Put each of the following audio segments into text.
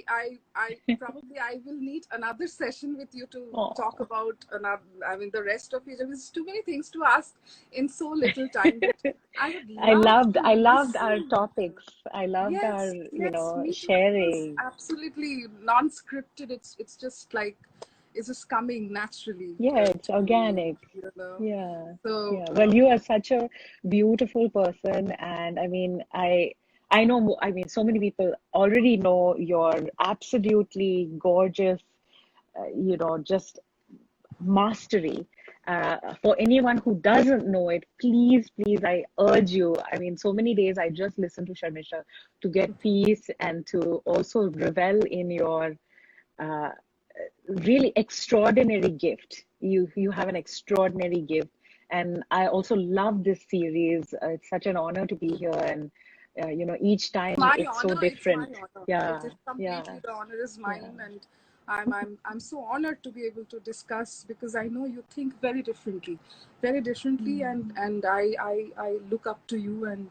I will need another session with you to Oh. talk about another, I mean, the rest of Egypt. There's too many things to ask in so little time. But I would love to I loved our listen. topics. I loved our, Yes, me too. It was sharing. absolutely non-scripted. It's just like, it's just coming naturally. Yeah, it's To me, organic. you know. Yeah. So Yeah. Well, you are such a beautiful person, and I mean, I know, I mean, so many people already know you're absolutely gorgeous, just mastery. For anyone who doesn't know it, please, I urge you. I mean, so many days I just listen to Sharmistha to get peace and to also revel in your uh, really extraordinary gift. You have an extraordinary gift, and I also love this series. It's such an honor to be here, and each time my it's so honor. It's my different. honor. Yeah, It's yeah, completely, the honor is yeah. mine, and I'm so honored to be able to discuss, because I know you think very differently, and I look up to you, and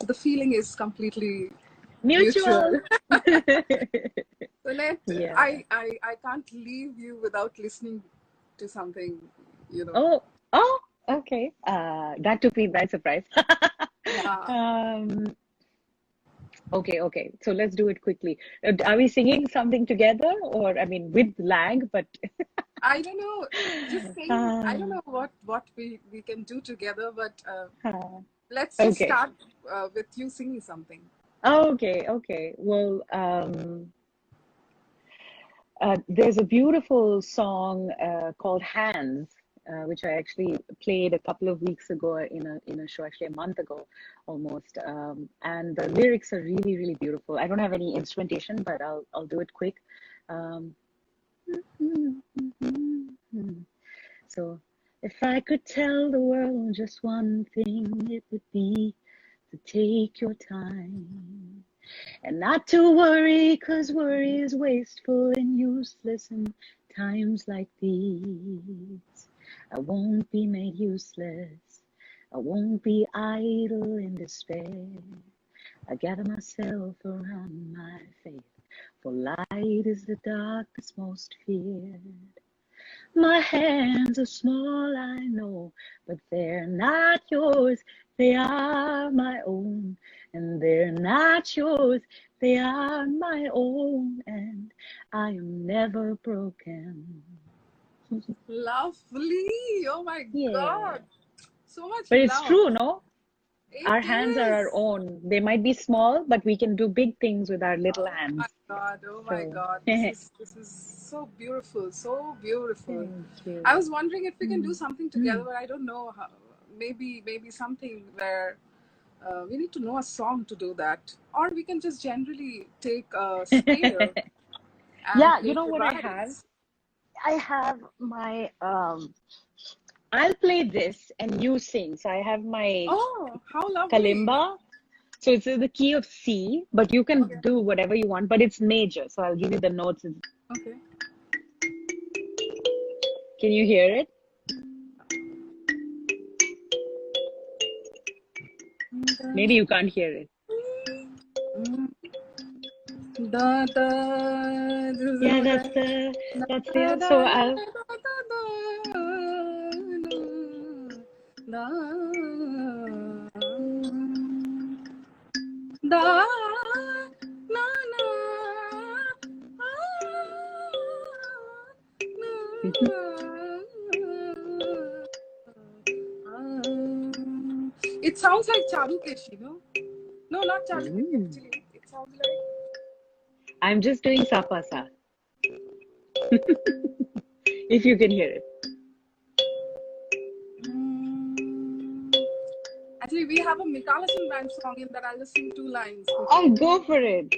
the feeling is completely mutual. Mutual. Annette, Yeah. I can't leave you without listening to something, Oh, okay. That took me by surprise. Yeah. Okay. So let's do it quickly. Are we singing something together, or I mean, with lag? But I don't know. Just saying, I don't know what we can do together, but let's just okay. start with you singing something. Okay. Well, there's a beautiful song called Hands, which I actually played a couple of weeks ago in a show, actually a month ago almost. And the lyrics are really, really beautiful. I don't have any instrumentation, but I'll do it quick. So, if I could tell the world just one thing, it would be to take your time and not to worry, 'cause worry is wasteful and useless in times like these. I won't be made useless. I won't be idle in despair. I gather myself around my faith, for light is the darkness most feared. My hands are small, I know, but they're not yours. They are my own, and they're not yours. They are my own, and I am never broken. Lovely. Oh my God. So much But it's love. true, no? It Our hands are our is. own. They might be small, but we can do big things with our little Oh hands. my God. This is so beautiful. So beautiful. Thank you. I was wondering if we can do something together, but I don't know how. Maybe something where we need to know a song to do that, or we can just generally take a scale and Yeah, you play know what I have? divides. I have my I'll play this and you sing. So I have my Oh, how lovely. kalimba. So it's in the key of C, but you can do whatever you want, but it's major. So I'll give you the notes. Okay. Can you hear it? Maybe you can't hear it. Yeah, that's the so I'll It sounds like Charukeshi, no? No, not Charukeshi, actually. It sounds like... I'm just doing sapasa. If you can hear it. Actually, we have a Mikalasan band song in that. I'll just sing 2 lines. Oh, go for it.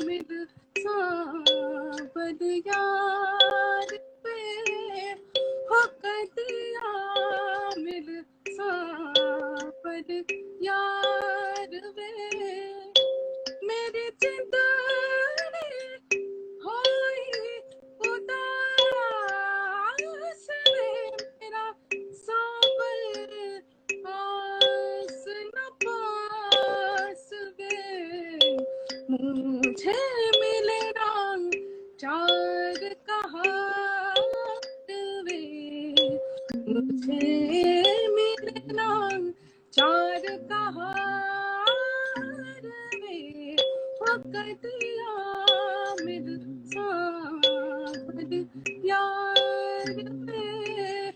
मिल साबद यार पे हो कदिया मिल साबद यार वे मेरी जिंदड़ी होई उदास वे मेरा साबर आस न पास वे मुझे मिले ना चार कहार वे मुझे मिले ना चार कहार वे कदिया मिल साबद यार वे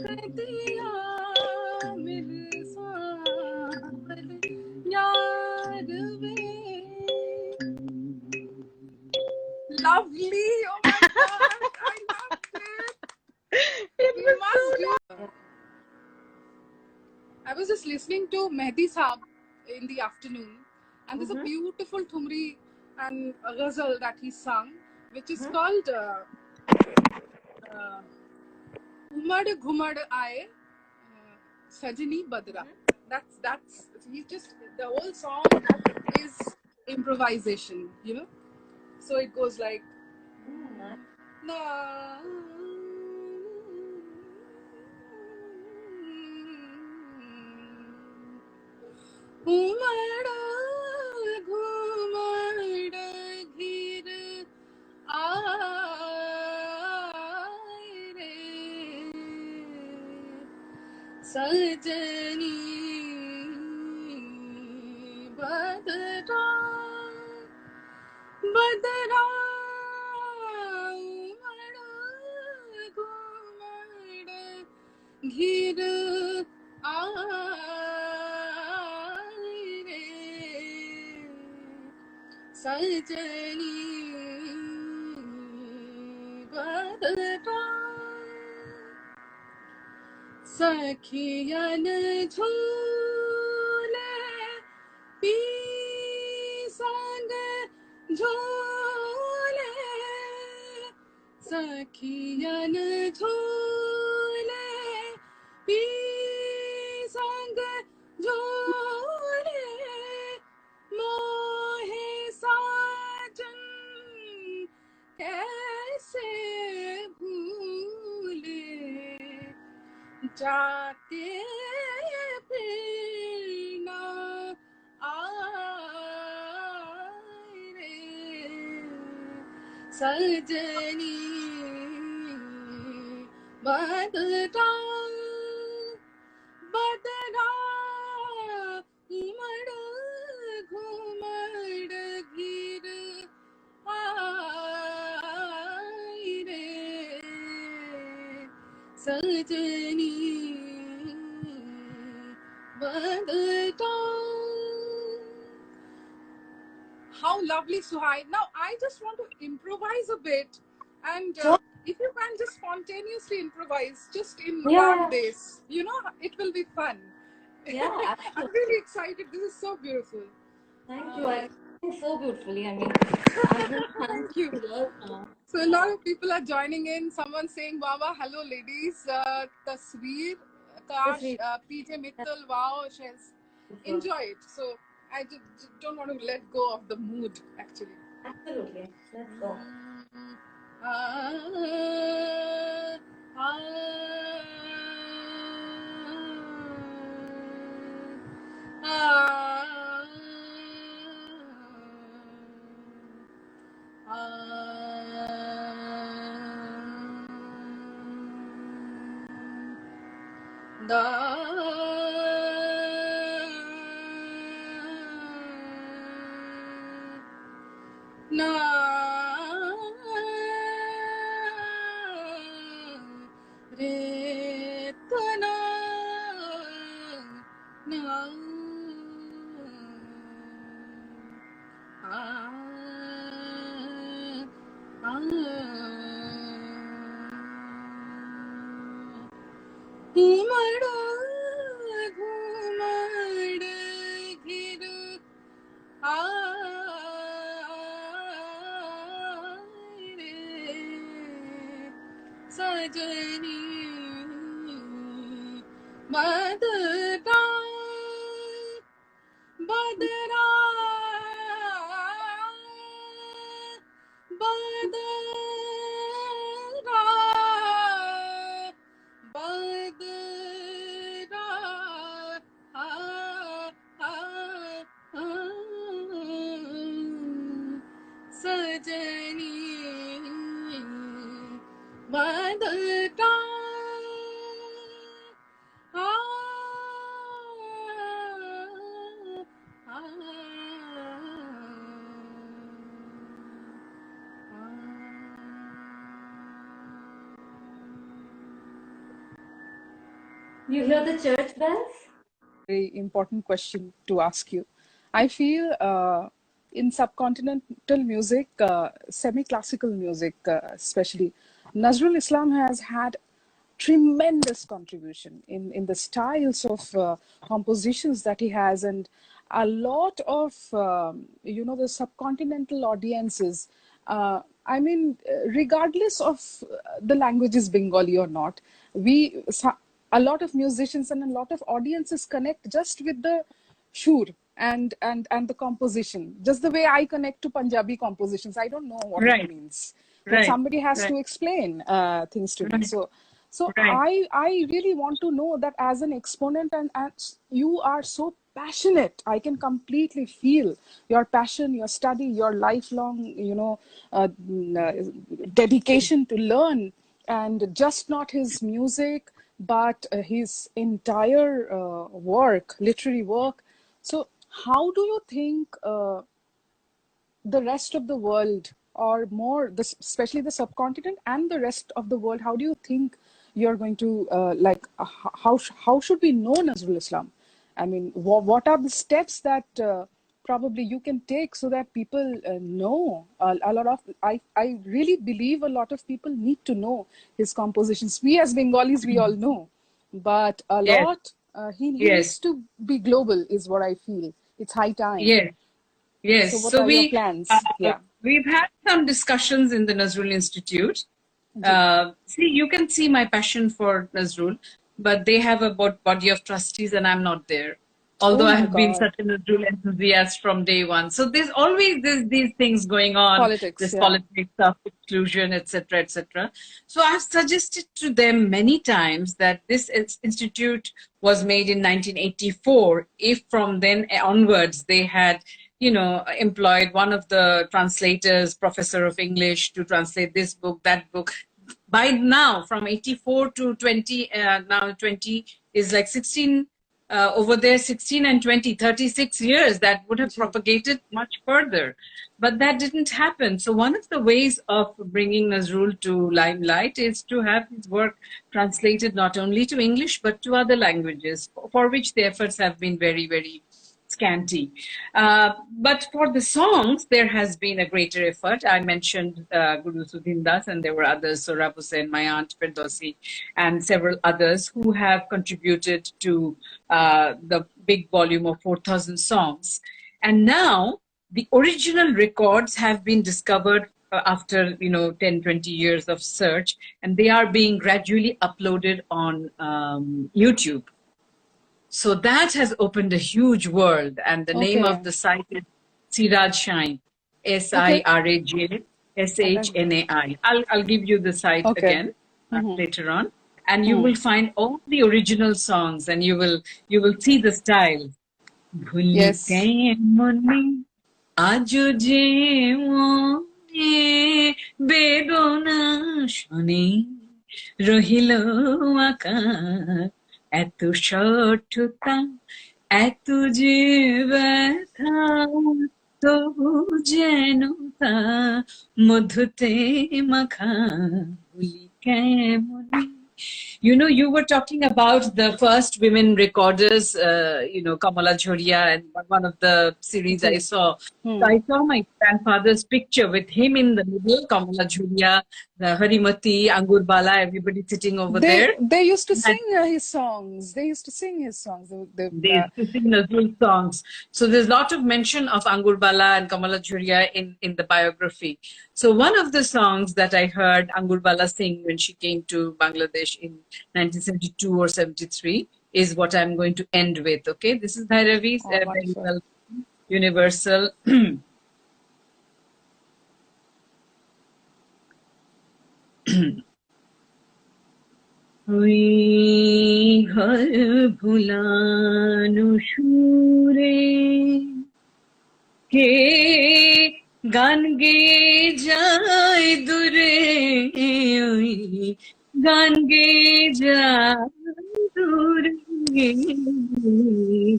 कदिया मिल साबद यार वे lovely. Oh my god, I loved it. We must do. I was just listening to Mehdi Saab in the afternoon, and there's a beautiful Thumri and a ghazal that he sung, which is called Umad Ghumad Aaye Sajni Badra. That's he's just the whole song is improvisation, you know. So it goes like na umad ghumad ghir aaye re sajni badra badra umad ghumad ghir aaye re sajni badra Sakhiyan jhole pi sang jhole Sakhiyan jhole pi sang jhole mohe sajan kaise bhoole जाते फिर ना आए रे सजनी बदरा बदरा उमड़ घुमड़ गिर आए रे सजनी How lovely, Suhaee. Now, I just want to improvise a bit, and if you can just spontaneously improvise, just in one bass, you know, it will be fun. Yeah, I'm really excited. This is so beautiful. thank you. I think so beautifully. I mean, thank you. So a lot of people are joining in. Someone saying, "Wawa, hello, ladies. Tasveer, Kash, PJ Mittal, wow, Shez. Enjoy it." So I just don't want to let go of the mood, actually. Absolutely. Let's go. घुमड़ घिर sajani badra badra badra badra sajani badra You hear the church bells? Very important question to ask you. I feel in subcontinental music, semi-classical music especially, Nazrul Islam has had tremendous contribution in the styles of compositions that he has, and a lot of the subcontinental audiences, I mean, regardless of the language is Bengali or not, a lot of musicians and a lot of audiences connect just with the shur and the composition, just the way I connect to Punjabi compositions. I don't know what it means, but somebody has to explain things to me. So I really want to know that as an exponent, and you are so passionate. I can completely feel your passion, your study, your lifelong, dedication to learn, and just not his music, but his entire work, literary work. So how do you think the rest of the world, or more, especially the subcontinent and the rest of the world, how do you think you're going to, how should we know Nazrul Islam? I mean, what are the steps that probably you can take so that people know a lot of, I really believe a lot of people need to know his compositions. We as Bengalis, we all know, but a lot, he needs to be global is what I feel. It's high time. Yes. So what are your plans? We've had some discussions in the Nazrul Institute. See, you can see my passion for Nazrul, but they have a body of trustees and I'm not there. Although I have been such a Nazrul enthusiast from day one. So there's always these things going on. Politics of exclusion, etc., etc. So I've suggested to them many times that this institute was made in 1984. If from then onwards they had employed one of the translators, professor of English, to translate this book, that book. By now, from 84 to 20, now 20 is like 16, over there 16 and 20, 36 years, that would have propagated much further. But that didn't happen. So one of the ways of bringing Nazrul to limelight is to have his work translated not only to English, but to other languages, for which the efforts have been very, very scanty. But for the songs, there has been a greater effort. I mentioned Guru Sudhindas, and there were others, Sohrab Hussain, my aunt Firdausi, and several others who have contributed to the big volume of 4,000 songs. And now the original records have been discovered after 10, 20 years of search, and they are being gradually uploaded on YouTube. So that has opened a huge world, and the name of the site is Siraj Shine, SIRAJ I'll give you the site again later on, and you will find all the original songs, and you will see the style. Yes. এত শঠতা এত যে ব্যথা তবু যেন তা মধুতে মাখা বলি কেমন You know, you were talking about the first women recorders, Kamala Jhoria, and one of the series I saw. So I saw my grandfather's picture with him in the middle, Kamala Jhoria, the Harimati, Angur Bala, everybody sitting over there. They used to sing his songs. They used to sing his songs. They used to sing Nazrul songs. So there's a lot of mention of Angur Bala and Kamala Jhoria in the biography. So one of the songs that I heard Angur Bala sing when she came to Bangladesh in 1972 or 73 is what I'm going to end with. Okay, this is Bhairavi, very well universal. ওই ঘর ভুলানো সুরে কে গান গেয়ে যায় দূরে, ওই গান গেয়ে যায় দূরে,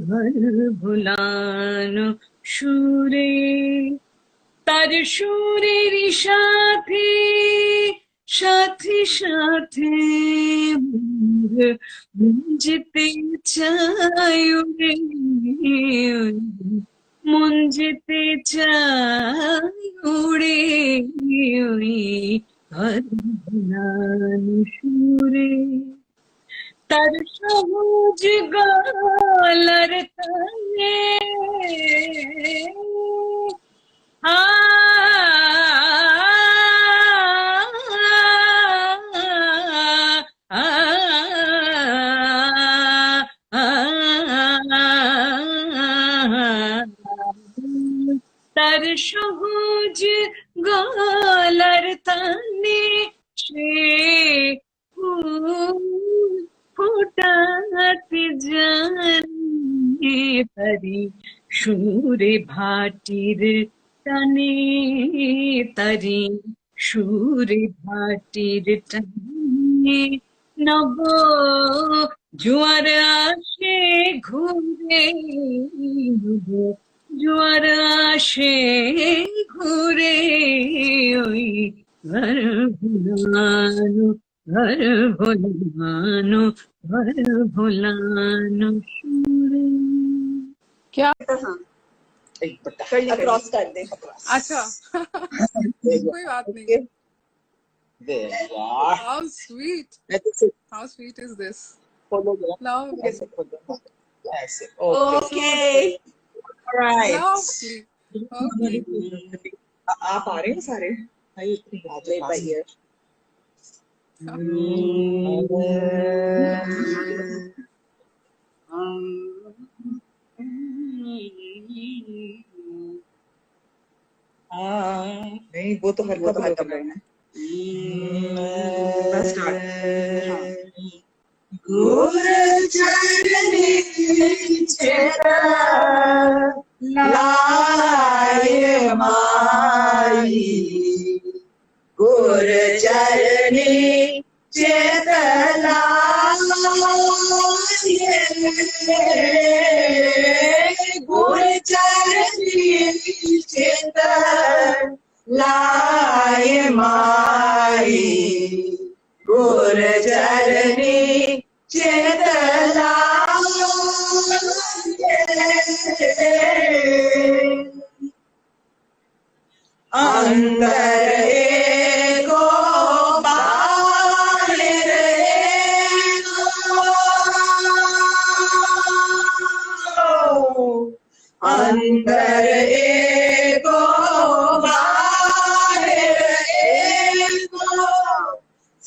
ঘর ভুলানো সুরে, তার সুরের সাথে সাথে সাথে মন যেতে চাই ওরে, মন যেতে চাই উড়ে, ওই ঘর ভুলানো সুরে, তার সবুজ গলার তালে তার সহজ গলার তানে সে ফোটাতে জানে, তারি সুরে ভাটির টানে, তারি সুরে ভাটির টানে, নব জোয়ার আসে ঘুরে, জোয়ার আসে ঘুরে, ওই ঘর ভুলানো, ঘর ভুলানো, ঘর ভুলানো সুরে। क्या क्रॉस कर दे। अच्छा कोई बात नहीं। How sweet. How sweet is this? Lovely. Okay. All right. Lovely. Okay. आप आ रहे हैं सारे? नहीं भैया। नहीं वो तो हर बात कर रहे हैं। गुर चरनी चेरा लाए माई, गुर चरनी चेतला गुर चरनी चेतलाए माई, गुर चरनी अंदर एको बाहर एको, अंदर एको बाहर एको,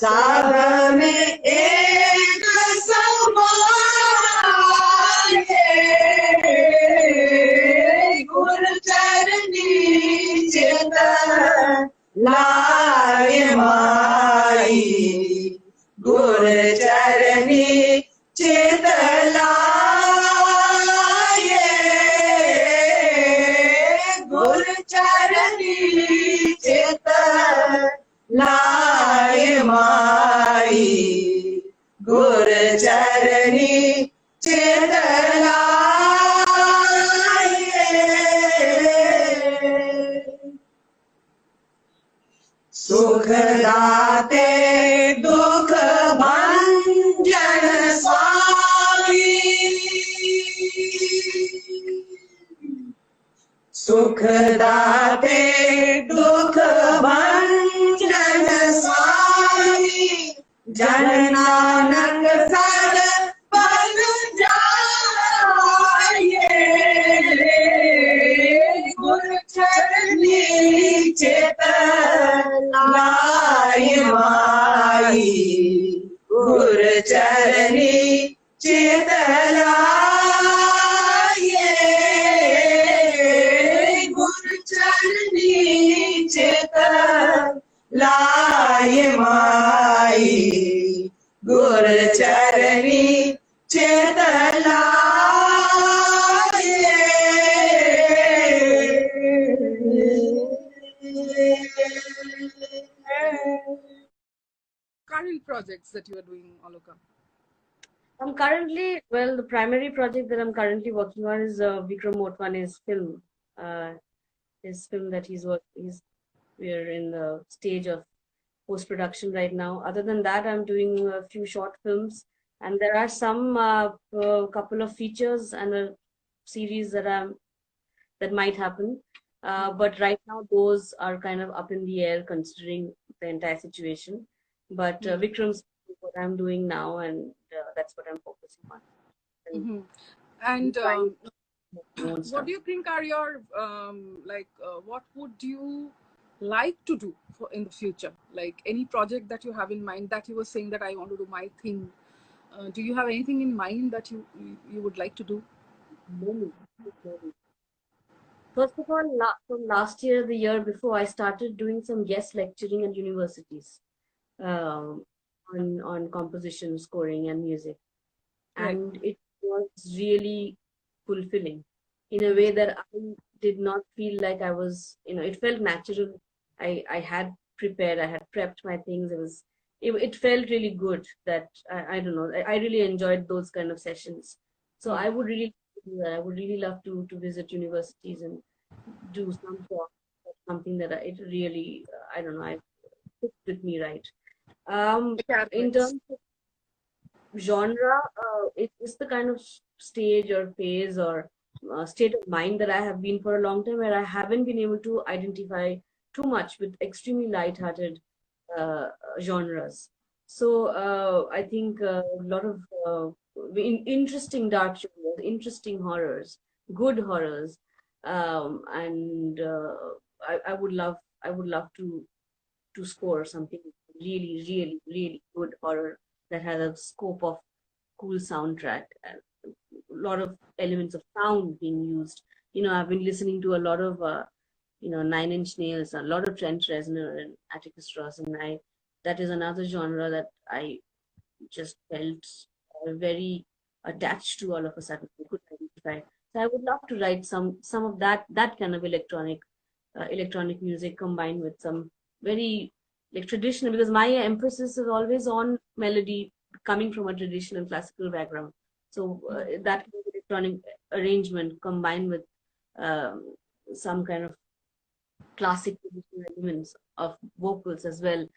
सब में एक समान गुर चरनी लाए माई, गुर चरनी लाए, गुर चरनी लाए माई, गुर चरनी सुख दाते दुख भंजन स्वामी सुख दाते दुख भंजन स्वामी जन नानक सर बन जाए गुर चरनी चित लाय माई गुर चरनी चित लाए गुर चरनी चित लाय माई गुर चरनी चित Current projects that you are doing, Aloka? I'm currently, well, the primary project that I'm currently working on is Vikram Motwane's film. His film that we're in the stage of post-production right now. Other than that, I'm doing a few short films, and there are some couple of features and a series that might happen. But right now, those are kind of up in the air considering the entire situation. But Vikram's what I'm doing now, and that's what I'm focusing on. And what do you think are your what would you like to do in the future? Like any project that you have in mind that you were saying that I want to do my thing. Do you have anything in mind that you would like to do? First of all, from last year, the year before, I started doing some guest lecturing at universities on composition, scoring, and music. And it was really fulfilling in a way that I did not feel like I was, it felt natural. I had prepared, I had prepped my things. It felt really good that, I don't know, I really enjoyed those kind of sessions. So I would really do that. I would really love to visit universities and do some talk, something that it really, I don't know, I took with me right. In terms of genre, it's the kind of stage or phase or state of mind that I have been for a long time, where I haven't been able to identify too much with extremely light-hearted genres. So I think a lot of interesting dark genres, interesting horrors, good horrors, and I would love to score something really, really, really good horror that has a scope of cool soundtrack, and a lot of elements of sound being used. I've been listening to a lot of, Nine Inch Nails, a lot of Trent Reznor and Atticus Ross, and that is another genre that I just felt very attached to all of a sudden. I could identify. So I would love to write some of that kind of electronic music combined with some very traditional, because my emphasis is always on melody, coming from a traditional classical background. So that kind of electronic arrangement combined with some kind of classic elements of vocals as well.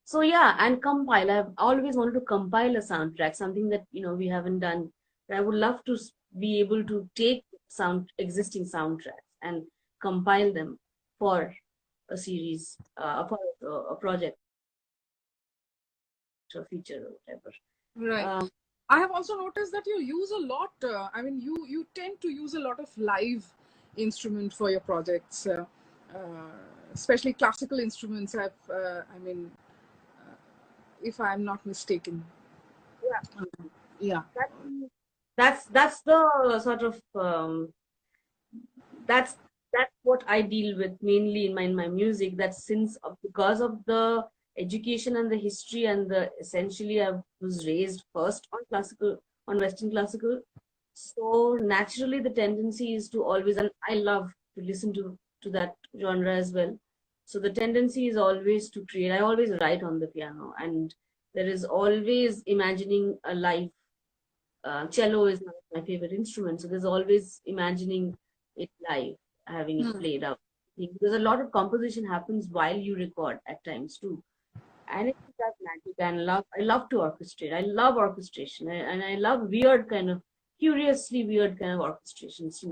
So yeah, and compile. I've always wanted to compile a soundtrack, something that we haven't done. But I would love to be able to take existing soundtracks and compile them for a series, for a project, or feature, or whatever. Right. I have also noticed that you use a lot. You tend to use a lot of live instrument for your projects, especially classical instruments. If I'm not mistaken. Yeah. That's the sort of that's what I deal with mainly in my music. That because of the education and the history and essentially I was raised first on Western classical. So naturally the tendency is to always, and I love to listen to that genre as well. So the tendency is always to create. I always write on the piano, and there is always imagining a live. Cello is my favorite instrument, so there's always imagining it live, having it played out. thing, because a lot of composition happens while you record at times too. And it's that magic, and I love to orchestrate. I love orchestration, and I love weird kind of, curiously weird kind of orchestrations,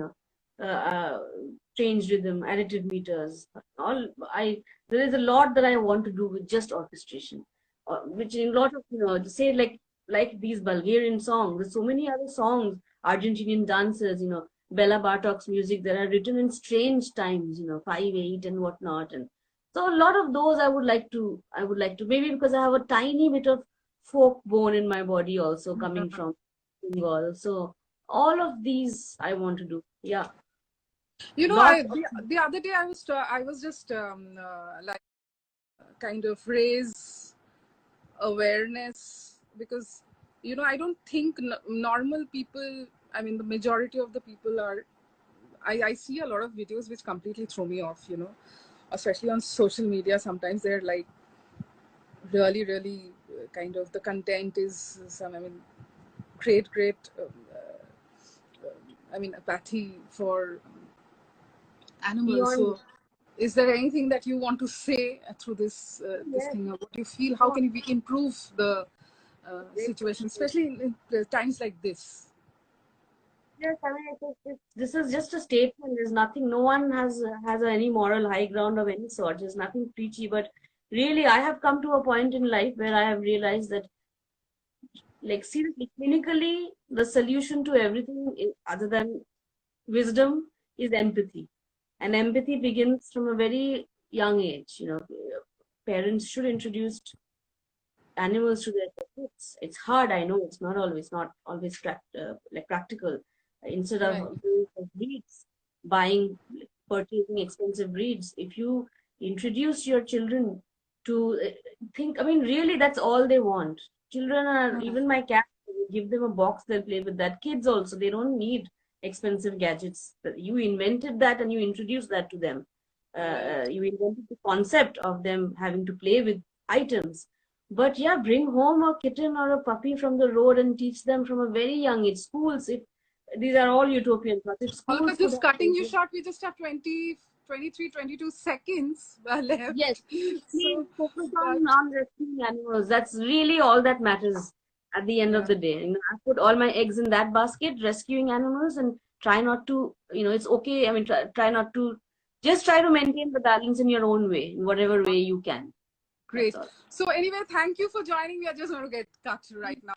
strange rhythm, additive meters, there is a lot that I want to do with just orchestration, which in a lot of, to say like these Bulgarian songs, there's so many other songs, Argentinian dances, Bela Bartok's music that are written in strange times, 5/8 and whatnot, and so a lot of those I would like to, maybe because I have a tiny bit of folk bone in my body also coming from Bengal. So all of these I want to do. Yeah. The other day I was just like kind of raise awareness, because I don't think normal people, I mean the majority of the people are, I see a lot of videos which completely throw me off, especially on social media. Sometimes they're like really kind of, the content is some, great apathy for animals. Beyond. So is there anything that you want to say through this this Yes. thing? What do you feel? How can we improve the situation, especially in times like this? Yes, I mean, this is just a statement. There's nothing. No one has any moral high ground of any sort. There's nothing preachy. But really, I have come to a point in life where I have realized that, like, seriously, clinically, the solution to everything other than wisdom is empathy, and empathy begins from a very young age. Parents should introduce animals to their kids. It's hard, I know. It's not always practical. Instead of going for breeds, purchasing expensive breeds, if you introduce your children to think, I mean, really, that's all they want. Children are, even my cat, you give them a box, they'll play with that. Kids also, they don't need expensive gadgets. You invented that and you introduced that to them. You invented the concept of them having to play with items. But yeah, bring home a kitten or a puppy from the road and teach them from a very young age. Schools, if these are all utopian thoughts. If schools Just cutting you short, we just have 23, 22 seconds left. Yes, please focus on rescuing animals. That's really all that matters at the end of the day. I put all my eggs in that basket, rescuing animals, and try not to, it's okay. I mean, try not to, just try to maintain the balance in your own way, in whatever way you can. Great. So anyway, thank you for joining. We are just going to get cut right now.